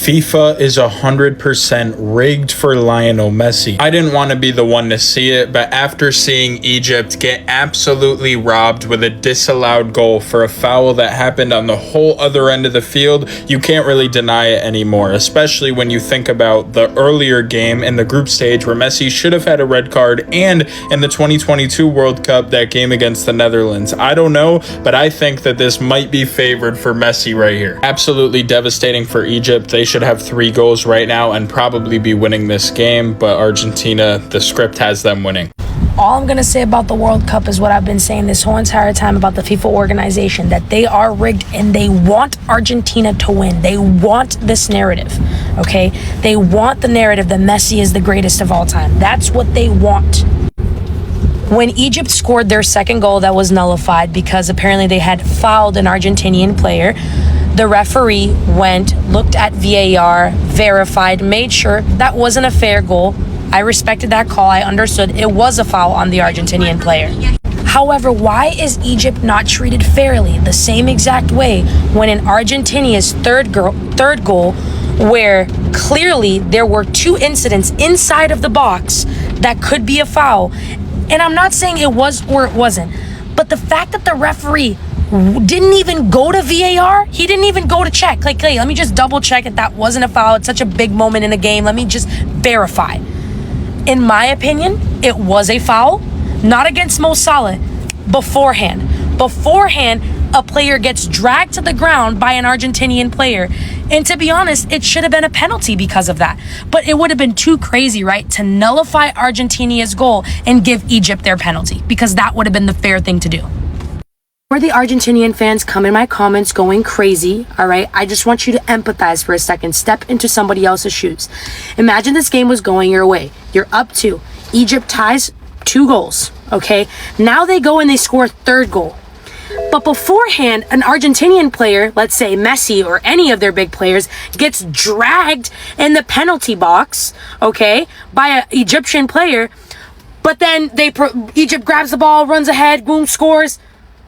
FIFA is 100% rigged for Lionel Messi. I didn't want to be the one to see it, but after seeing Egypt get absolutely robbed with a disallowed goal for a foul that happened on the whole other end of the field, you can't really deny it anymore, especially when you think about the earlier game in the group stage where Messi should have had a red card, and in the 2022 World Cup, that game against the Netherlands. I don't know, but I think that this might be favored for Messi right here. Absolutely devastating for Egypt. They should have 3 goals right now and probably be winning this game, but Argentina, the script has them winning. All I'm going to say about the World Cup is what I've been saying this whole entire time about the FIFA organization, that they are rigged and they want Argentina to win. They want this narrative, okay? They want the narrative that Messi is the greatest of all time. That's what they want. When Egypt scored their second goal that was nullified because apparently they had fouled an Argentinian player, the referee went, looked at VAR, verified, made sure that wasn't a fair goal. I respected that call. I understood it was a foul on the Argentinian player. However, why is Egypt not treated fairly the same exact way when in Argentina's third goal, where clearly there were 2 incidents inside of the box that could be a foul? And I'm not saying it was or it wasn't, but the fact that the referee didn't even go to VAR, he didn't even go to check. Like, hey, let me just double check if that wasn't a foul. It's such a big moment in a game. Let me just verify. In my opinion, it was a foul, not against Mo Salah, beforehand. Beforehand, a player gets dragged to the ground by an Argentinian player. And to be honest, it should have been a penalty because of that. But it would have been too crazy, right, to nullify Argentina's goal and give Egypt their penalty, because that would have been the fair thing to do. For the Argentinian fans, come in my comments going crazy, all right? I just want you to empathize for a second. Step into somebody else's shoes. Imagine this game was going your way. You're up 2. Egypt ties 2 goals, okay? Now they go and they score a 3rd goal. But beforehand, an Argentinian player, let's say Messi or any of their big players, gets dragged in the penalty box, okay, by an Egyptian player. But then Egypt grabs the ball, runs ahead, boom, scores.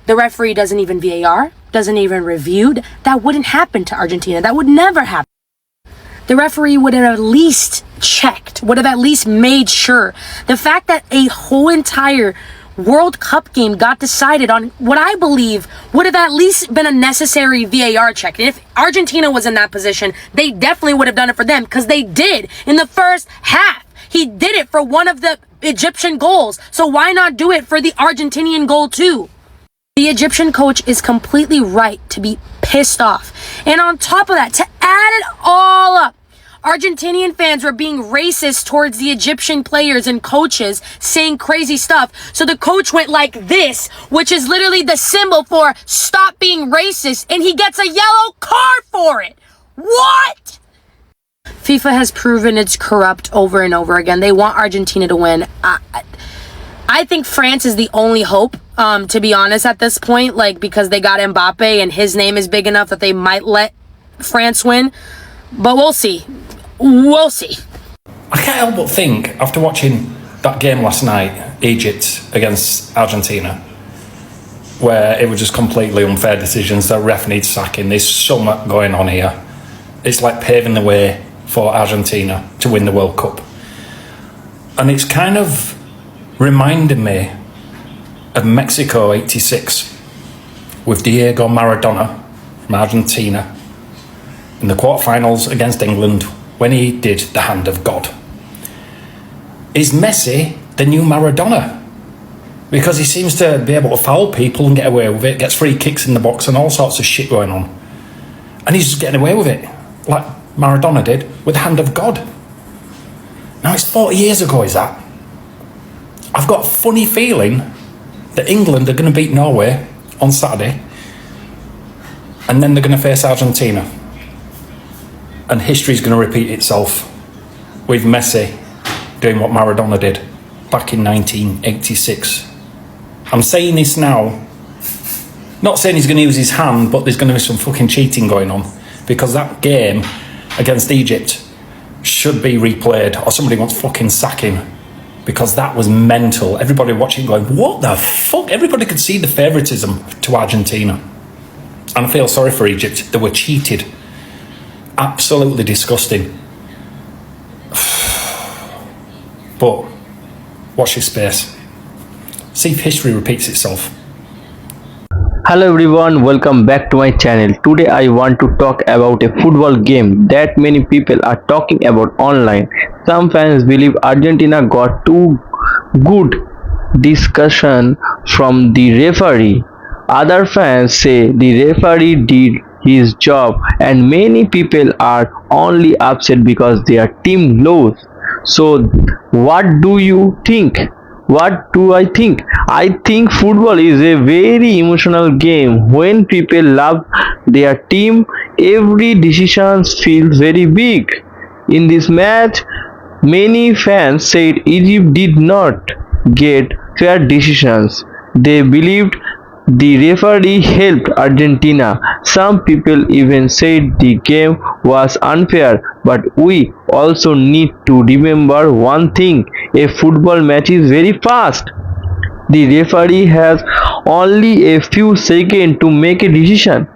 The referee doesn't even VAR, doesn't even review. That wouldn't happen to Argentina. That would never happen. The referee would have at least checked, would have at least made sure. The fact that a whole entire World Cup game got decided on what I believe would have at least been a necessary VAR check. And if Argentina was in that position, they definitely would have done it for them, because they did in the first half. He did it for one of the Egyptian goals. So why not do it for the Argentinian goal too? The Egyptian coach is completely right to be pissed off. And on top of that, to add it all up, Argentinian fans were being racist towards the Egyptian players and coaches, saying crazy stuff. So the coach went like this, which is literally the symbol for stop being racist, and he gets a yellow card for it. What? FIFA has proven it's corrupt over and over again. They want Argentina to win. I think France is the only hope, to be honest, at this point, because they got Mbappe and his name is big enough that they might let France win. But we'll see. We'll see. I can't help but think, after watching that game last night, Egypt against Argentina, where it was just completely unfair decisions, the ref needs sacking, there's so much going on here. It's like paving the way for Argentina to win the World Cup. And it's kind of reminded me of Mexico 86 with Diego Maradona from Argentina in the quarterfinals against England when he did the hand of God. Is Messi the new Maradona? Because he seems to be able to foul people and get away with it, gets free kicks in the box and all sorts of shit going on. And he's just getting away with it, like Maradona did with the hand of God. Now it's 40 years ago, is that? I've got a funny feeling that England are going to beat Norway on Saturday, and then they're going to face Argentina. And history's going to repeat itself with Messi doing what Maradona did back in 1986. I'm saying this now, not saying he's going to use his hand, but there's going to be some fucking cheating going on, because that game against Egypt should be replayed, or somebody wants fucking sack him, because that was mental. Everybody watching going, what the fuck? Everybody could see the favouritism to Argentina. And I feel sorry for Egypt. They were cheated. absolutely disgusting. But watch this space. See if history repeats itself. Hello everyone, welcome back to my channel. Today I want to talk about a football game that many people are talking about online. Some fans believe Argentina got too good discussion from the referee. Other fans say the referee did his job, and many people are only upset because their team lost. So what do you think? What do I think? I think football is a very emotional game. When people love their team, every decision feels very big. In this match, many fans said Egypt did not get fair decisions. They believed the referee helped Argentina. Some people even said the game was unfair, but we also need to remember one thing: a football match is very fast. The referee has only a few seconds to make a decision.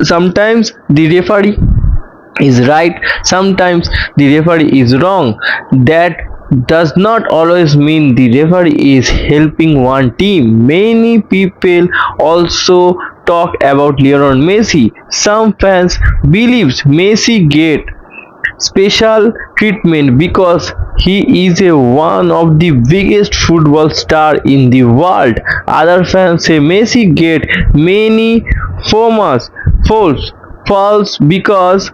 Sometimes the referee is right, sometimes the referee is wrong. That does not always mean the referee is helping one team. Many people also talk about Lionel Messi. Some fans believe Messi get special treatment because he is one of the biggest football star in the world. Other fans say Messi get many famous false because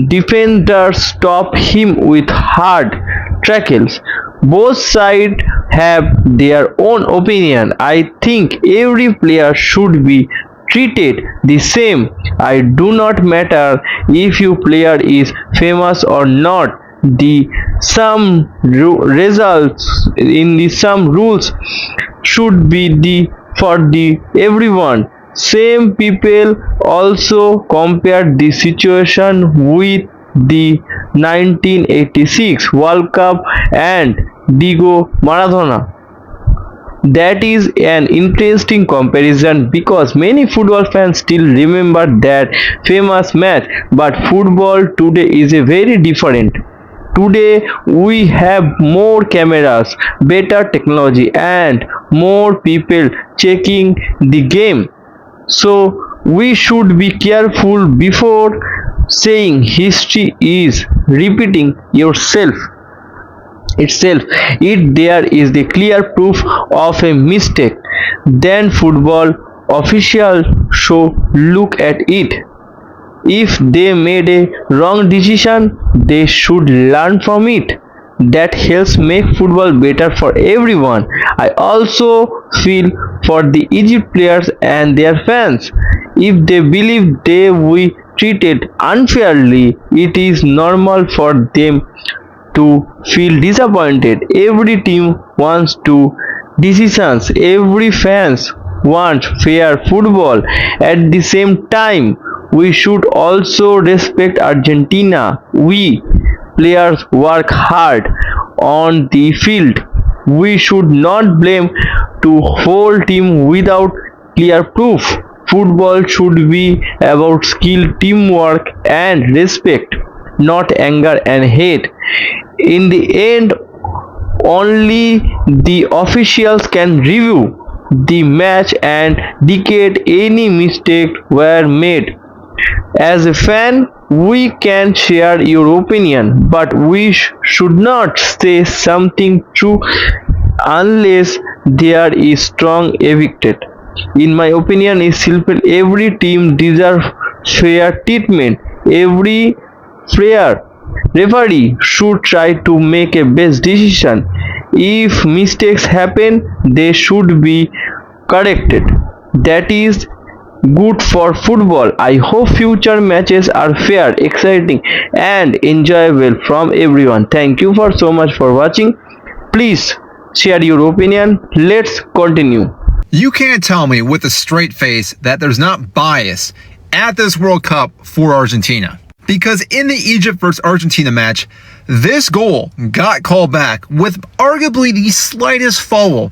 defenders stop him with hard tackles. Both sides have their own opinion. I think every player should be treated the same. I do not matter if your player is famous or not. Some rules should be for everyone. Same people also compared the situation with the 1986 World Cup and Diego Maradona. That is an interesting comparison because many football fans still remember that famous match, but football today is a very different. Today we have more cameras, better technology, and more people checking the game. So we should be careful before saying history is repeating itself. If there is the clear proof of a mistake, then football officials should look at it. If they made a wrong decision, they should learn from it. That helps make football better for everyone. I also feel for the Egypt players and their fans. If they believe they were treated unfairly, it is normal for them to feel disappointed. Every team wants to decisions. Every fans want fair football. At the same time, we should also respect Argentina. We players work hard on the field. We should not blame the whole team without clear proof. Football should be about skill, teamwork, and respect, not anger and hate. In the end, only the officials can review the match and decide any mistakes were made. As a fan, we can share your opinion, but we should not say something true unless there is strong evidence. In my opinion, is simple: every team deserves fair treatment. Every fair referee should try to make a best decision. If mistakes happen, they should be corrected. That is good for football. I hope future matches are fair, exciting, and enjoyable from everyone. Thank you for so much for watching. Please share your opinion. Let's continue. You can't tell me with a straight face that there's not bias at this World Cup for Argentina. Because in the Egypt vs. Argentina match, this goal got called back with arguably the slightest foul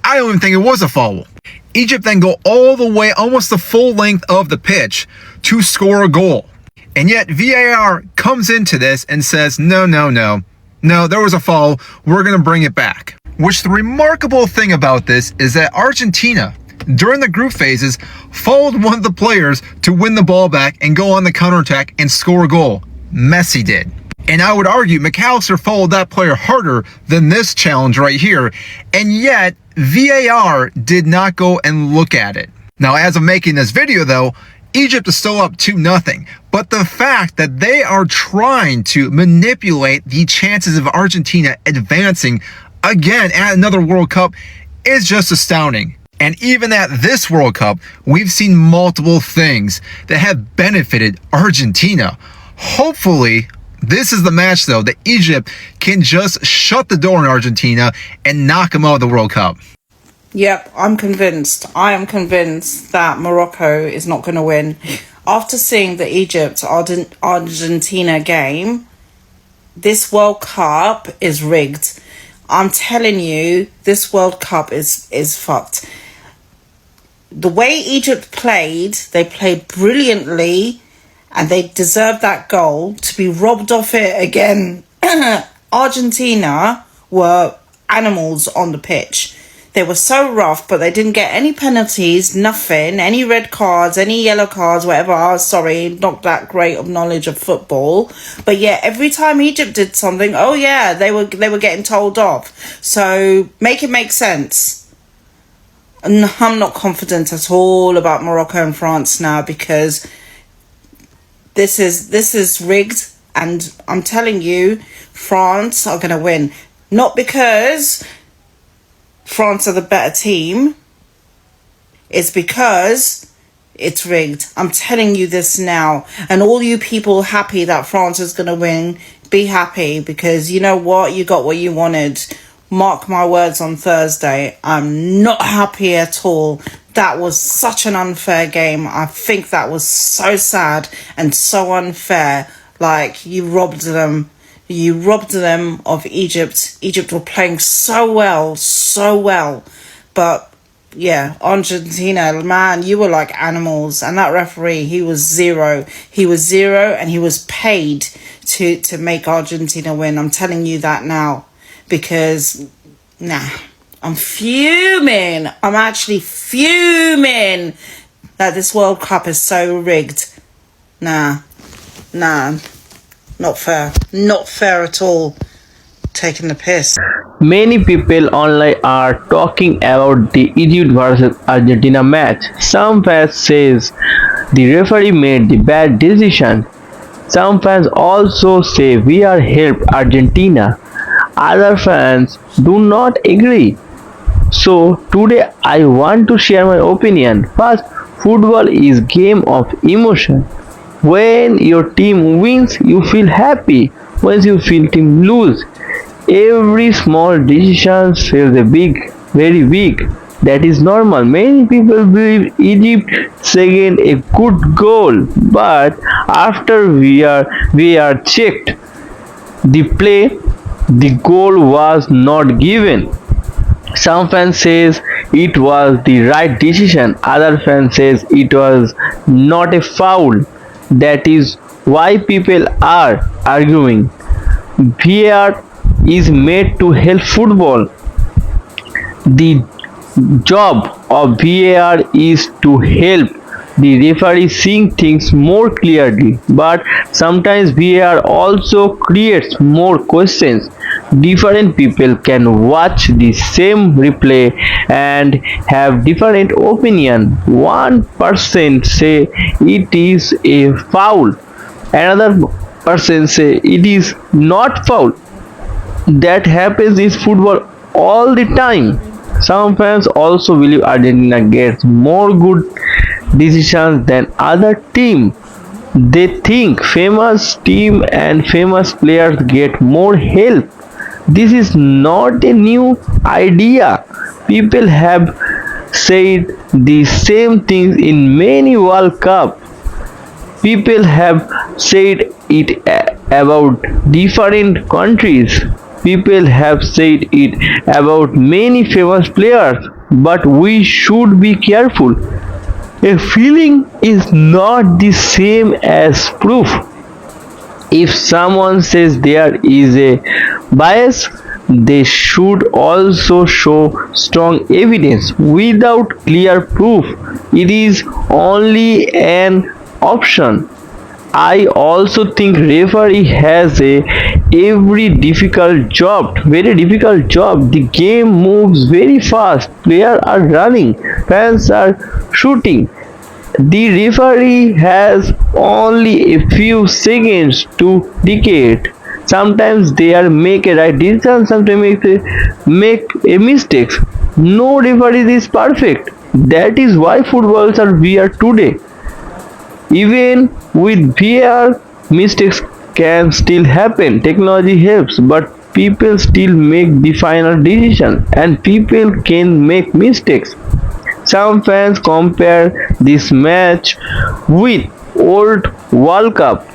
I don't even think it was a foul. Egypt then go all the way, almost the full length of the pitch to score a goal. And yet VAR comes into this and says, no, there was a foul. We're going to bring it back. Which the remarkable thing about this is that Argentina, during the group phases, followed one of the players to win the ball back and go on the counterattack and score a goal. Messi did. And I would argue McAllister followed that player harder than this challenge right here. And yet VAR did not go and look at it. Now, as of making this video though, Egypt is still up 2-0. But the fact that they are trying to manipulate the chances of Argentina advancing again at another World Cup is just astounding. And even at this World Cup, we've seen multiple things that have benefited Argentina. Hopefully, this is the match, though, that Egypt can just shut the door on Argentina and knock them out of the World Cup. Yep, I'm convinced. I am convinced that Morocco is not going to win. After seeing the Egypt-Argentina game, this World Cup is rigged. I'm telling you, this World Cup is fucked. The way Egypt played, they played brilliantly, and they deserved that goal. To be robbed of it again, Argentina were animals on the pitch. They were so rough, but they didn't get any penalties, nothing, any red cards, any yellow cards, whatever. Oh, sorry, not that great of knowledge of football. But yeah, every time Egypt did something, oh yeah, they were getting told off. So make it make sense. And I'm not confident at all about Morocco and France now, because this is rigged, and I'm telling you, France are going to win. Not because France are the better team, it's because it's rigged. I'm telling you this now. And all you people happy that France is going to win, be happy, because you know what? You got what you wanted. Mark my words on Thursday. I'm not happy at all. That was such an unfair game. I think that was so sad and so unfair. Like, you robbed them. You robbed them of Egypt. Egypt were playing so well. But, yeah, Argentina, man, you were like animals. And that referee, he was zero. He was zero, and he was paid to make Argentina win. I'm telling you that now. Because, I'm fuming. I'm actually fuming that this World Cup is so rigged. Not fair. Not fair at all. Taking the piss. Many people online are talking about the Egypt versus Argentina match. Some fans says the referee made the bad decision. Some fans also say VAR helped Argentina. Other fans do not agree. So today I want to share my opinion. First, football is game of emotion. When your team wins, you feel happy. When you feel team lose, every small decision feels very big. That is normal. Many people believe Egypt second a good goal, but after VAR checked the play, the goal was not given. Some fans says it was the right decision. Other fans says it was not a foul. That is why people are arguing. VAR is made to help football. The job of VAR is to help the referee seeing things more clearly, but sometimes VAR also creates more questions. Different people can watch the same replay and have different opinion. One person say it is a foul, another person say it is not foul. That happens in football all the time. Some fans also believe Argentina gets more good decisions than other team. They think famous team and famous players get more help. This is not a new idea. People have said the same things in many World Cup. People have said it about different countries. People have said it about many famous players, but we should be careful. A feeling is not the same as proof. If someone says there is a bias, they should also show strong evidence. Without clear proof, it is only an option. I also think referee has a very difficult job. The game moves very fast. Players are running, fans are shooting. The referee has only a few seconds to dictate. Sometimes they are make a right decision, sometimes make a mistake. No referee is perfect. That is why footballs are weird today. Even with VAR, mistakes can still happen. Technology helps, but people still make the final decision, and people can make mistakes. Some fans compare this match with old World Cup.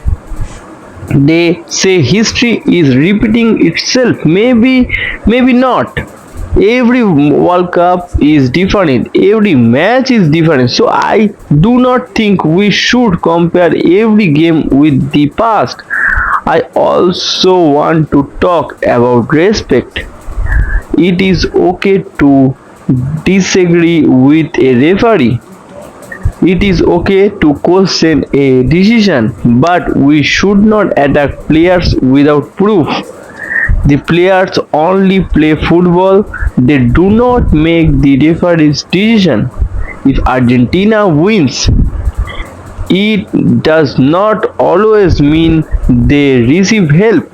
They say history is repeating itself. Maybe not. Every World Cup is different. Every match is different. So I do not think we should compare every game with the past. I also want to talk about respect. It is okay to disagree with a referee. It is okay to question a decision, but we should not attack players without proof. The players only play football, they do not make the referee's decision. If Argentina wins, it does not always mean they receive help.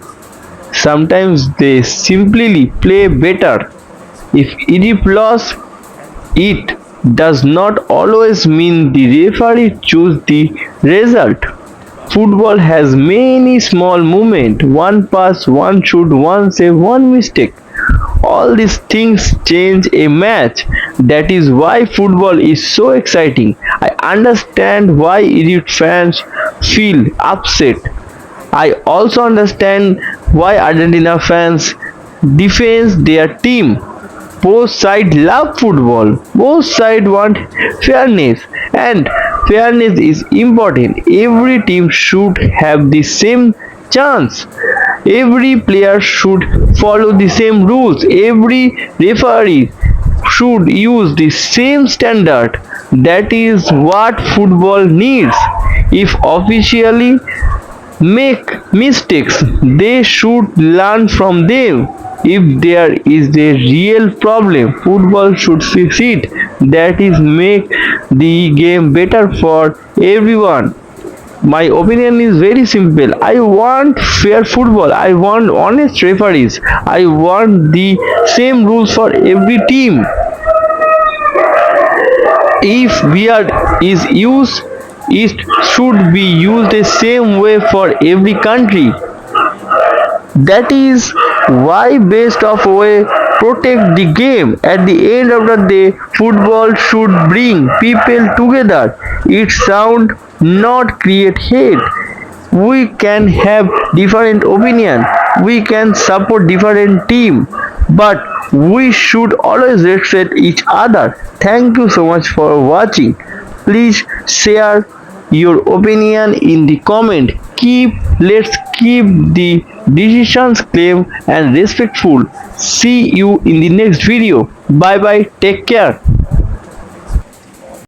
Sometimes they simply play better. If Egypt lost, it does not always mean the referee chose the result. Football has many small moments, one pass, one shoot, one save, one mistake. All these things change a match. That is why football is so exciting. I understand why Egypt fans feel upset. I also understand why Argentina fans defend their team. Both sides love football. Both sides want fairness, and fairness is important. Every team should have the same chance. Every player should follow the same rules. Every referee should use the same standard. That is what football needs. If officially make mistakes, they should learn from them. If there is a real problem, football should fix it. That is make the game better for everyone. My opinion is very simple. I want fair football. I want honest referees. I want the same rules for every team. If VAR is used, it should be used the same way for every country. That is why best of way protect the game. At the end of the day, football should bring people together. It sound not create hate. We can have different opinion. We can support different team, but we should always respect each other. Thank you so much for watching. Please share your opinion in the comment. Let's keep the decisions clear and respectful. See you in the next video. Bye bye. Take care.